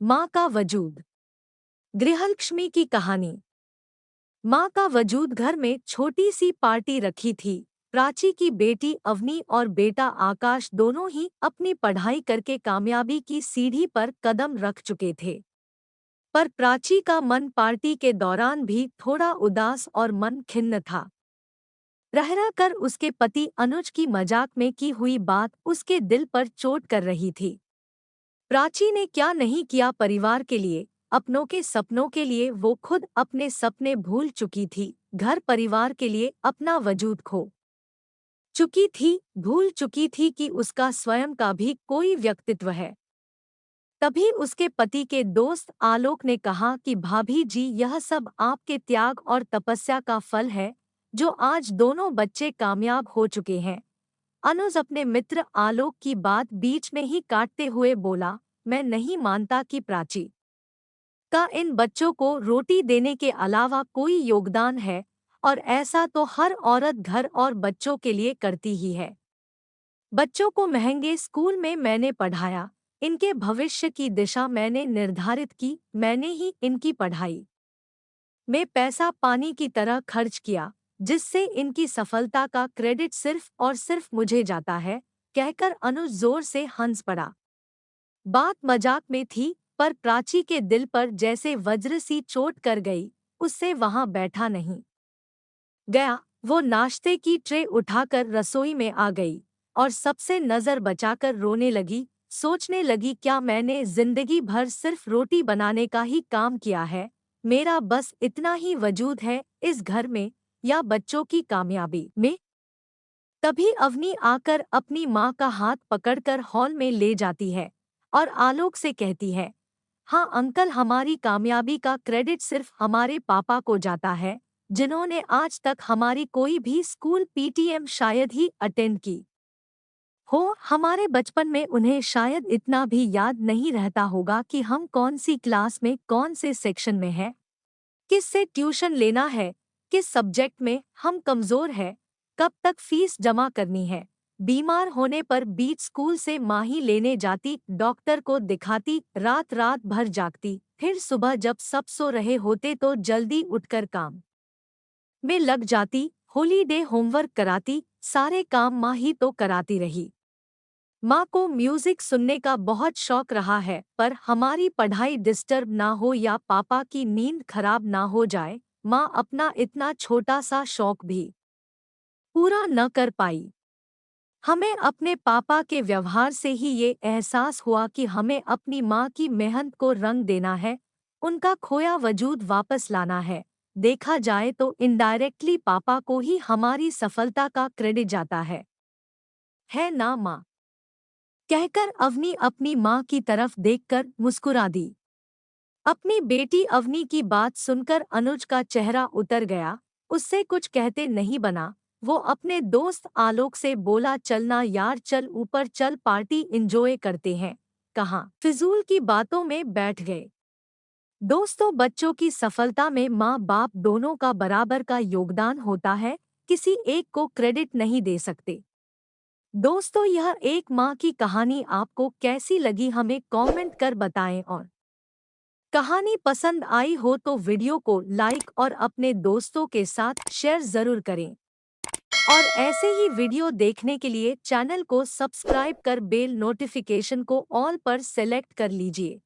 माँ का वजूद। गृहलक्ष्मी की कहानी। माँ का वजूद घर में छोटी सी पार्टी रखी थी। प्राची की बेटी अवनी और बेटा आकाश दोनों ही अपनी पढ़ाई करके कामयाबी की सीढ़ी पर कदम रख चुके थे। पर प्राची का मन पार्टी के दौरान भी थोड़ा उदास और मन खिन्न था। रह रह कर उसके पति अनुज की मजाक में की हुई बात उसके दिल पर चोट कर रही थी। प्राची ने क्या नहीं किया परिवार के लिए, अपनों के सपनों के लिए। वो खुद अपने सपने भूल चुकी थी, घर परिवार के लिए अपना वजूद खो चुकी थी, भूल चुकी थी कि उसका स्वयं का भी कोई व्यक्तित्व है। तभी उसके पति के दोस्त आलोक ने कहा कि भाभी जी, यह सब आपके त्याग और तपस्या का फल है, जो आज दोनों बच्चे कामयाब हो चुके हैं। अनुज अपने मित्र आलोक की बात बीच में ही काटते हुए बोला, मैं नहीं मानता कि प्राची का इन बच्चों को रोटी देने के अलावा कोई योगदान है, और ऐसा तो हर औरत घर और बच्चों के लिए करती ही है। बच्चों को महंगे स्कूल में मैंने पढ़ाया, इनके भविष्य की दिशा मैंने निर्धारित की, मैंने ही इनकी पढ़ाई में पैसा पानी की तरह खर्च किया, जिससे इनकी सफलता का क्रेडिट सिर्फ और सिर्फ मुझे जाता है, कहकर अनुज जोर से हंस पड़ा। बात मजाक में थी, पर प्राची के दिल पर जैसे वज्र सी चोट कर गई। उससे वहां बैठा नहीं गया। वो नाश्ते की ट्रे उठाकर रसोई में आ गई और सबसे नजर बचाकर रोने लगी। सोचने लगी, क्या मैंने जिंदगी भर सिर्फ रोटी बनाने का ही काम किया है? मेरा बस इतना ही वजूद है इस घर में, या बच्चों की कामयाबी में? तभी अवनी आकर अपनी माँ का हाथ पकड़कर हॉल में ले जाती है और आलोक से कहती है, हाँ अंकल, हमारी कामयाबी का क्रेडिट सिर्फ हमारे पापा को जाता है, जिन्होंने आज तक हमारी कोई भी स्कूल पीटीएम शायद ही अटेंड की हो। हमारे बचपन में उन्हें शायद इतना भी याद नहीं रहता होगा कि हम कौन सी क्लास में कौन से सेक्शन में हैं, किस से ट्यूशन लेना है, किस सब्जेक्ट में हम कमजोर हैं, कब तक फीस जमा करनी है। बीमार होने पर बीच स्कूल से माही लेने जाती, डॉक्टर को दिखाती, रात रात भर जागती, फिर सुबह जब सब सो रहे होते तो जल्दी उठकर काम में लग जाती, हॉलीडे होमवर्क कराती, सारे काम माँ ही तो कराती रही। माँ को म्यूजिक सुनने का बहुत शौक रहा है, पर हमारी पढ़ाई डिस्टर्ब ना हो या पापा की नींद खराब ना हो जाए, माँ अपना इतना छोटा सा शौक भी पूरा न कर पाई। हमें अपने पापा के व्यवहार से ही ये एहसास हुआ कि हमें अपनी माँ की मेहनत को रंग देना है, उनका खोया वजूद वापस लाना है। देखा जाए तो इनडायरेक्टली पापा को ही हमारी सफलता का क्रेडिट जाता है ना माँ? कहकर अवनी अपनी माँ की तरफ देखकर मुस्कुरा दी। अपनी बेटी अवनी की बात सुनकर अनुज का चेहरा उतर गया। उससे कुछ कहते नहीं बना। वो अपने दोस्त आलोक से बोला, चलना यार, चल ऊपर चल, पार्टी इंजॉय करते हैं। कहाँ फिजूल की बातों में बैठ गए। दोस्तों, बच्चों की सफलता में माँ बाप दोनों का बराबर का योगदान होता है, किसी एक को क्रेडिट नहीं दे सकते। दोस्तों, यह एक माँ की कहानी आपको कैसी लगी हमें कमेंट कर बताएं, और कहानी पसंद आई हो तो वीडियो को लाइक और अपने दोस्तों के साथ शेयर जरूर करें। और ऐसे ही वीडियो देखने के लिए चैनल को सब्सक्राइब कर बेल नोटिफिकेशन को ऑल पर सेलेक्ट कर लीजिए।